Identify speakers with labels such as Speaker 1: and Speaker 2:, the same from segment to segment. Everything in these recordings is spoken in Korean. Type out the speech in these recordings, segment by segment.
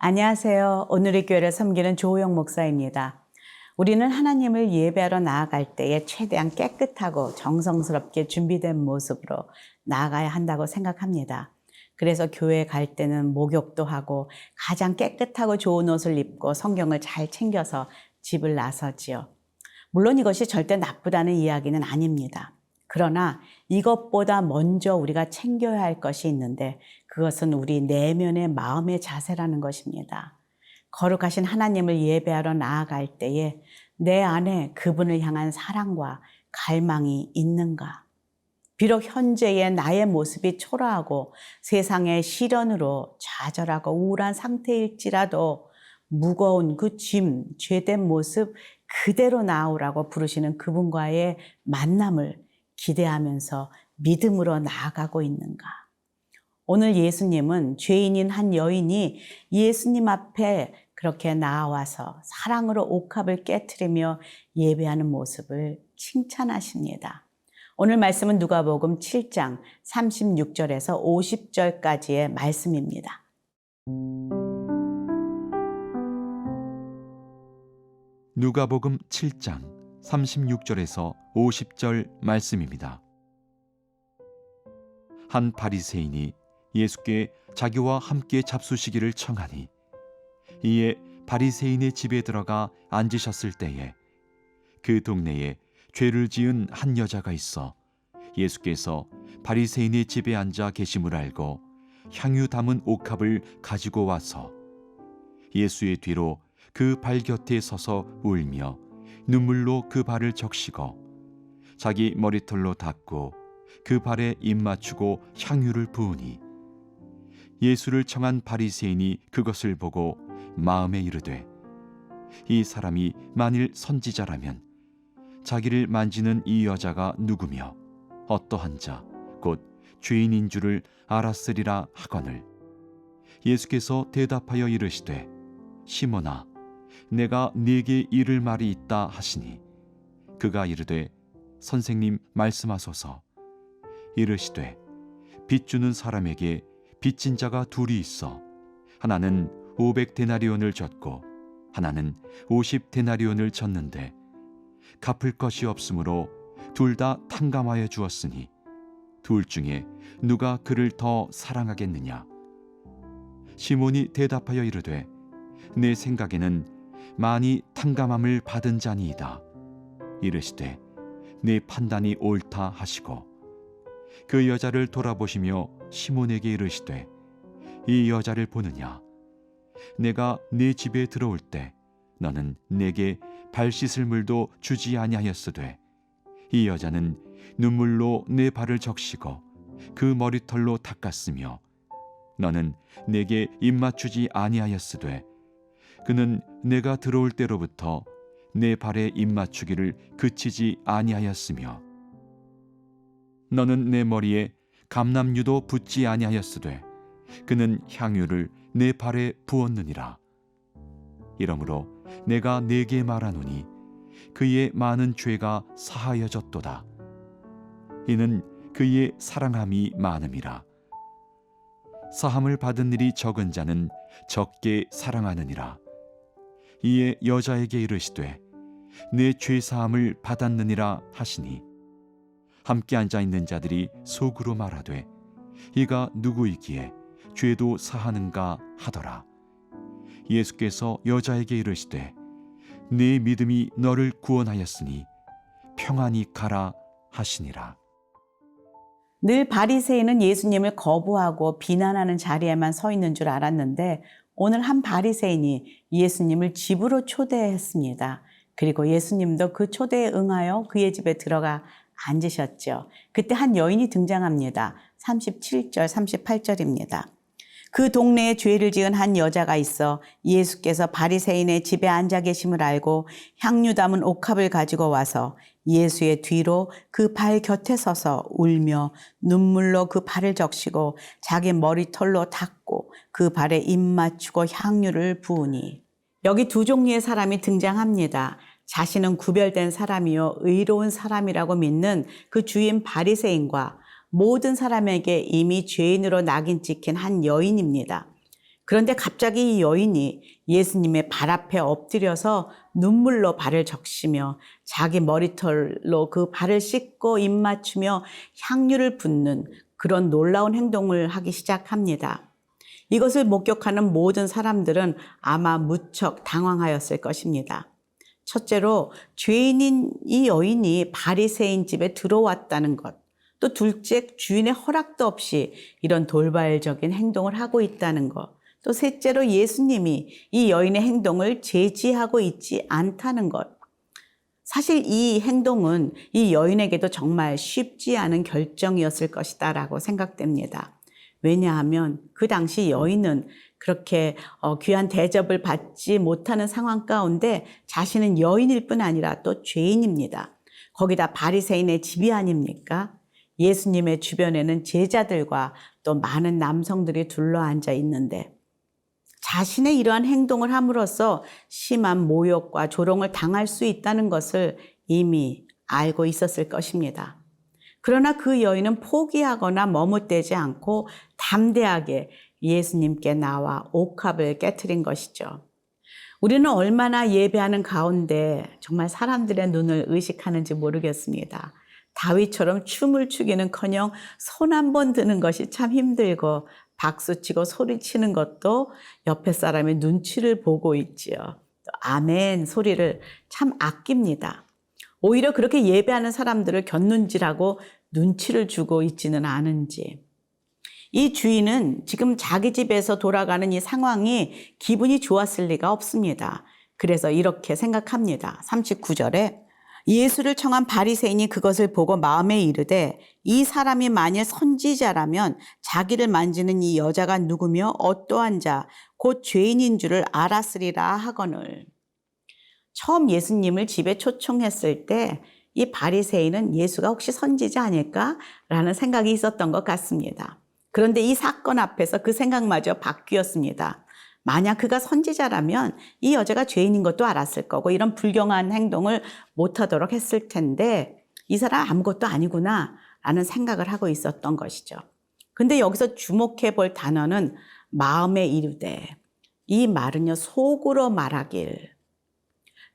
Speaker 1: 안녕하세요. 오늘의 교회를 섬기는 조호영 목사입니다. 우리는 하나님을 예배하러 나아갈 때에 최대한 깨끗하고 정성스럽게 준비된 모습으로 나아가야 한다고 생각합니다. 그래서 교회에 갈 때는 목욕도 하고 가장 깨끗하고 좋은 옷을 입고 성경을 잘 챙겨서 집을 나서지요. 물론 이것이 절대 나쁘다는 이야기는 아닙니다. 그러나 이것보다 먼저 우리가 챙겨야 할 것이 있는데 그것은 우리 내면의 마음의 자세라는 것입니다. 거룩하신 하나님을 예배하러 나아갈 때에 내 안에 그분을 향한 사랑과 갈망이 있는가? 비록 현재의 나의 모습이 초라하고 세상의 시련으로 좌절하고 우울한 상태일지라도 무거운 그 짐, 죄된 모습 그대로 나오라고 부르시는 그분과의 만남을 기대하면서 믿음으로 나아가고 있는가? 오늘 예수님은 죄인인 한 여인이 예수님 앞에 그렇게 나와서 사랑으로 옥합을 깨트리며 예배하는 모습을 칭찬하십니다. 오늘 말씀은 누가복음 7장 36절에서 50절까지의 말씀입니다.
Speaker 2: 누가복음 7장 36절에서 50절 말씀입니다. 한 바리새인이 예수께 자기와 함께 잡수시기를 청하니 이에 바리새인의 집에 들어가 앉으셨을 때에 그 동네에 죄를 지은 한 여자가 있어 예수께서 바리새인의 집에 앉아 계심을 알고 향유 담은 옥합을 가지고 와서 예수의 뒤로 그 발 곁에 서서 울며 눈물로 그 발을 적시고 자기 머리털로 닦고 그 발에 입 맞추고 향유를 부으니 예수를 청한 바리새인이 그것을 보고 마음에 이르되 이 사람이 만일 선지자라면 자기를 만지는 이 여자가 누구며 어떠한 자 곧 죄인인 줄을 알았으리라 하거늘 예수께서 대답하여 이르시되 시몬아 내가 네게 이를 말이 있다 하시니 그가 이르되 선생님 말씀하소서. 이르시되 빚 주는 사람에게 빚진 자가 둘이 있어 하나는 500데나리온을 졌고 하나는 50데나리온을 졌는데 갚을 것이 없으므로 둘 다 탕감하여 주었으니 둘 중에 누가 그를 더 사랑하겠느냐. 시몬이 대답하여 이르되 내 생각에는 많이 탕감함을 받은 자니이다. 이르시되 네 판단이 옳다 하시고 그 여자를 돌아보시며 시몬에게 이르시되 이 여자를 보느냐. 내가 네 집에 들어올 때 너는 내게 발 씻을 물도 주지 아니하였으되 이 여자는 눈물로 내 발을 적시고 그 머리털로 닦았으며 너는 내게 입 맞추지 아니하였으되 그는 내가 들어올 때로부터 내 발에 입 맞추기를 그치지 아니하였으며 너는 내 머리에 감람유도 붓지 아니하였으되 그는 향유를 내 발에 부었느니라. 이러므로 내가 네게 말하노니 그의 많은 죄가 사하여졌도다. 이는 그의 사랑함이 많음이라. 사함을 받은 일이 적은 자는 적게 사랑하느니라. 이에 여자에게 이르시되 내 죄사함을 받았느니라 하시니 함께 앉아있는 자들이 속으로 말하되 이가 누구이기에 죄도 사하는가 하더라. 예수께서 여자에게 이르시되 네 믿음이 너를 구원하였으니 평안히 가라 하시니라.
Speaker 1: 늘 바리새인은 예수님을 거부하고 비난하는 자리에만 서 있는 줄 알았는데 오늘 한 바리새인이 예수님을 집으로 초대했습니다. 그리고 예수님도 그 초대에 응하여 그의 집에 들어가 앉으셨죠. 그때 한 여인이 등장합니다. 37절, 38절입니다. 그 동네에 죄를 지은 한 여자가 있어 예수께서 바리새인의 집에 앉아 계심을 알고 향유 담은 옥합을 가지고 와서 예수의 뒤로 그 발 곁에 서서 울며 눈물로 그 발을 적시고 자기 머리털로 닦고 그 발에 입 맞추고 향유를 부으니. 여기 두 종류의 사람이 등장합니다. 자신은 구별된 사람이요 의로운 사람이라고 믿는 그 주인 바리새인과 모든 사람에게 이미 죄인으로 낙인 찍힌 한 여인입니다. 그런데 갑자기 이 여인이 예수님의 발 앞에 엎드려서 눈물로 발을 적시며 자기 머리털로 그 발을 씻고 입 맞추며 향유를 붓는 그런 놀라운 행동을 하기 시작합니다. 이것을 목격하는 모든 사람들은 아마 무척 당황하였을 것입니다. 첫째로 죄인인 이 여인이 바리새인 집에 들어왔다는 것, 또 둘째 주인의 허락도 없이 이런 돌발적인 행동을 하고 있다는 것, 또 셋째로 예수님이 이 여인의 행동을 제지하고 있지 않다는 것. 사실 이 행동은 이 여인에게도 정말 쉽지 않은 결정이었을 것이다라고 생각됩니다. 왜냐하면 그 당시 여인은 그렇게 귀한 대접을 받지 못하는 상황 가운데 자신은 여인일 뿐 아니라 또 죄인입니다. 거기다 바리새인의 집이 아닙니까? 예수님의 주변에는 제자들과 또 많은 남성들이 둘러앉아 있는데 자신의 이러한 행동을 함으로써 심한 모욕과 조롱을 당할 수 있다는 것을 이미 알고 있었을 것입니다. 그러나 그 여인은 포기하거나 머뭇대지 않고 담대하게 예수님께 나와 옥합을 깨트린 것이죠. 우리는 얼마나 예배하는 가운데 정말 사람들의 눈을 의식하는지 모르겠습니다. 다윗처럼 춤을 추기는커녕 손 한 번 드는 것이 참 힘들고 박수치고 소리치는 것도 옆에 사람의 눈치를 보고 있지요. 또 아멘 소리를 참 아낍니다. 오히려 그렇게 예배하는 사람들을 곁눈질하고 눈치를 주고 있지는 않은지. 이 주인은 지금 자기 집에서 돌아가는 이 상황이 기분이 좋았을 리가 없습니다. 그래서 이렇게 생각합니다. 39절에 예수를 청한 바리새인이 그것을 보고 마음에 이르되 이 사람이 만일 선지자라면 자기를 만지는 이 여자가 누구며 어떠한 자 곧 죄인인 줄을 알았으리라 하거늘. 처음 예수님을 집에 초청했을 때 이 바리새인은 예수가 혹시 선지자 아닐까라는 생각이 있었던 것 같습니다. 그런데 이 사건 앞에서 그 생각마저 바뀌었습니다. 만약 그가 선지자라면 이 여자가 죄인인 것도 알았을 거고 이런 불경한 행동을 못하도록 했을 텐데 이 사람 아무것도 아니구나 라는 생각을 하고 있었던 것이죠. 근데 여기서 주목해 볼 단어는 마음에 이르되, 이 말은요 속으로 말하길.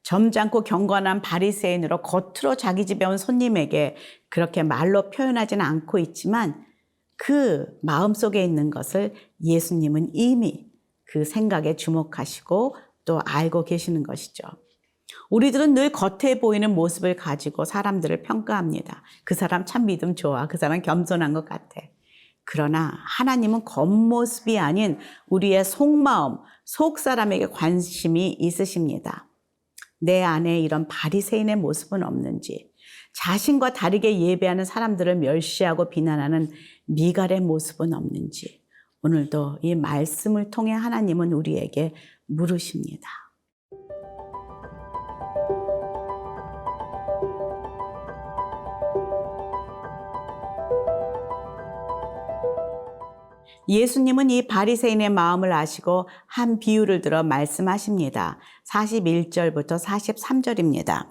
Speaker 1: 점잖고 경건한 바리새인으로 겉으로 자기 집에 온 손님에게 그렇게 말로 표현하지는 않고 있지만 그 마음속에 있는 것을 예수님은 이미 그 생각에 주목하시고 또 알고 계시는 것이죠. 우리들은 늘 겉에 보이는 모습을 가지고 사람들을 평가합니다. 그 사람 참 믿음 좋아. 그 사람 겸손한 것 같아. 그러나 하나님은 겉모습이 아닌 우리의 속마음, 속사람에게 관심이 있으십니다. 내 안에 이런 바리새인의 모습은 없는지, 자신과 다르게 예배하는 사람들을 멸시하고 비난하는 미갈의 모습은 없는지, 오늘도 이 말씀을 통해 하나님은 우리에게 물으십니다. 예수님은 이 바리새인의 마음을 아시고 한 비유를 들어 말씀하십니다. 41절부터 43절입니다.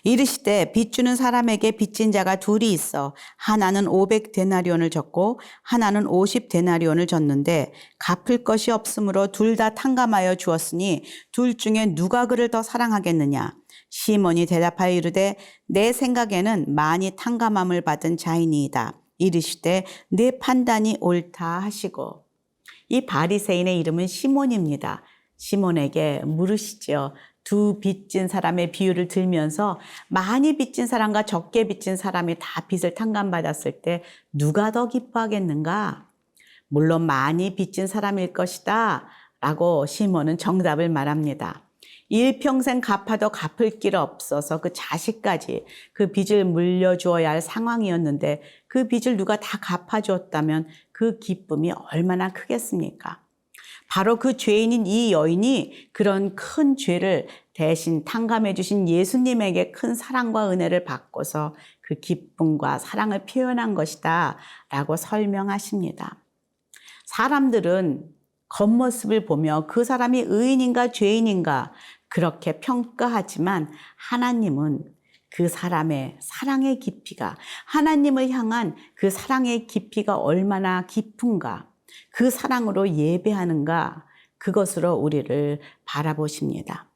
Speaker 1: 이르시되 빚주는 사람에게 빚진 자가 둘이 있어 하나는 500데나리온을 졌고 하나는 50데나리온을 졌는데 갚을 것이 없으므로 둘 다 탕감하여 주었으니 둘 중에 누가 그를 더 사랑하겠느냐. 시몬이 대답하여 이르되 내 생각에는 많이 탕감함을 받은 자이니이다. 이르시되 내 판단이 옳다 하시고. 이 바리새인의 이름은 시몬입니다. 시몬에게 물으시죠. 두 빚진 사람의 비유를 들면서 많이 빚진 사람과 적게 빚진 사람이 다 빚을 탕감받았을 때 누가 더 기뻐하겠는가? 물론 많이 빚진 사람일 것이다 라고 시몬은 정답을 말합니다. 일평생 갚아도 갚을 길 없어서 그 자식까지 그 빚을 물려주어야 할 상황이었는데 그 빚을 누가 다 갚아주었다면 그 기쁨이 얼마나 크겠습니까? 바로 그 죄인인 이 여인이 그런 큰 죄를 대신 탕감해 주신 예수님에게 큰 사랑과 은혜를 받고서 그 기쁨과 사랑을 표현한 것이다 라고 설명하십니다. 사람들은 겉모습을 보며 그 사람이 의인인가 죄인인가 그렇게 평가하지만 하나님은 그 사람의 사랑의 깊이가, 하나님을 향한 그 사랑의 깊이가 얼마나 깊은가, 그 사랑으로 예배하는가, 그것으로 우리를 바라보십니다.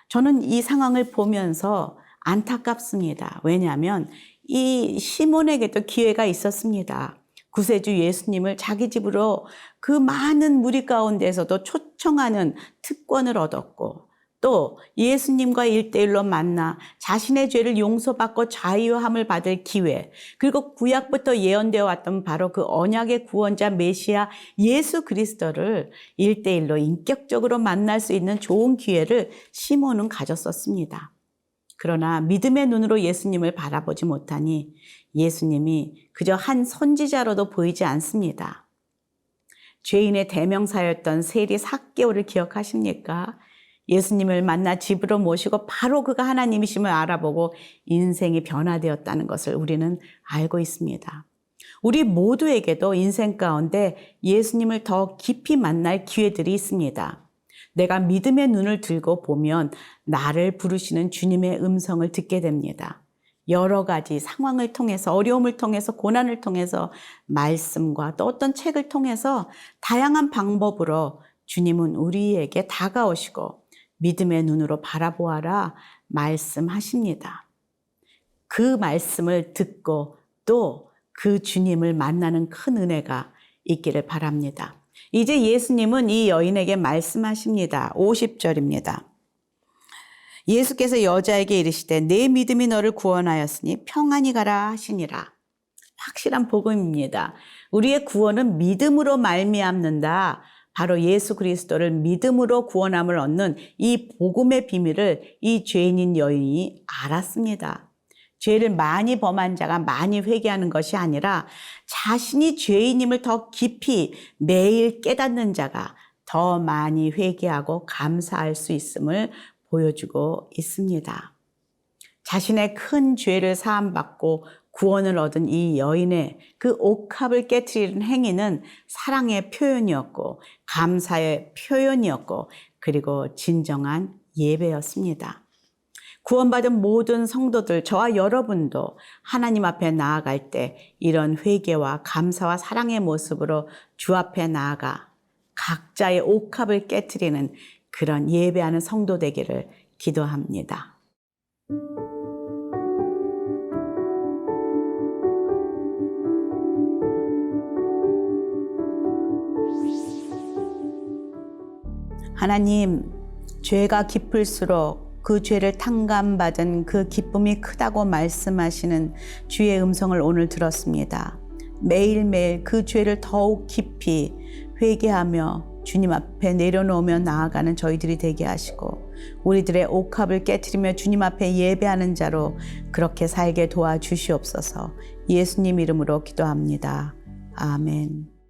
Speaker 1: 저는 이 상황을 보면서 안타깝습니다. 왜냐하면 이 시몬에게도 기회가 있었습니다. 구세주 예수님을 자기 집으로 그 많은 무리 가운데에서도 초청하는 특권을 얻었고, 또 예수님과 1대1로 만나 자신의 죄를 용서받고 자유함을 받을 기회, 그리고 구약부터 예언되어 왔던 바로 그 언약의 구원자 메시아 예수 그리스도를 1대1로 인격적으로 만날 수 있는 좋은 기회를 시몬은 가졌었습니다. 그러나 믿음의 눈으로 예수님을 바라보지 못하니 예수님이 그저 한 선지자로도 보이지 않습니다. 죄인의 대명사였던 세리 삭개오를 기억하십니까? 예수님을 만나 집으로 모시고 바로 그가 하나님이심을 알아보고 인생이 변화되었다는 것을 우리는 알고 있습니다. 우리 모두에게도 인생 가운데 예수님을 더 깊이 만날 기회들이 있습니다. 내가 믿음의 눈을 들고 보면 나를 부르시는 주님의 음성을 듣게 됩니다. 여러 가지 상황을 통해서, 어려움을 통해서, 고난을 통해서, 말씀과 또 어떤 책을 통해서 다양한 방법으로 주님은 우리에게 다가오시고 믿음의 눈으로 바라보아라 말씀하십니다. 그 말씀을 듣고 또 그 주님을 만나는 큰 은혜가 있기를 바랍니다. 이제 예수님은 이 여인에게 말씀하십니다. 50절입니다. 예수께서 여자에게 이르시되 내 믿음이 너를 구원하였으니 평안히 가라 하시니라. 확실한 복음입니다. 우리의 구원은 믿음으로 말미암는다. 바로 예수 그리스도를 믿음으로 구원함을 얻는 이 복음의 비밀을 이 죄인인 여인이 알았습니다. 죄를 많이 범한 자가 많이 회개하는 것이 아니라 자신이 죄인임을 더 깊이 매일 깨닫는 자가 더 많이 회개하고 감사할 수 있음을 보여주고 있습니다. 자신의 큰 죄를 사함받고 구원을 얻은 이 여인의 그 옥합을 깨트리는 행위는 사랑의 표현이었고 감사의 표현이었고 그리고 진정한 예배였습니다. 구원받은 모든 성도들, 저와 여러분도 하나님 앞에 나아갈 때 이런 회개와 감사와 사랑의 모습으로 주 앞에 나아가 각자의 옥합을 깨트리는 그런 예배하는 성도 되기를 기도합니다. 하나님, 죄가 깊을수록 그 죄를 탕감받은 그 기쁨이 크다고 말씀하시는 주의 음성을 오늘 들었습니다. 매일매일 그 죄를 더욱 깊이 회개하며 주님 앞에 내려놓으며 나아가는 저희들이 되게 하시고 우리들의 옥합을 깨트리며 주님 앞에 예배하는 자로 그렇게 살게 도와주시옵소서. 예수님 이름으로 기도합니다. 아멘.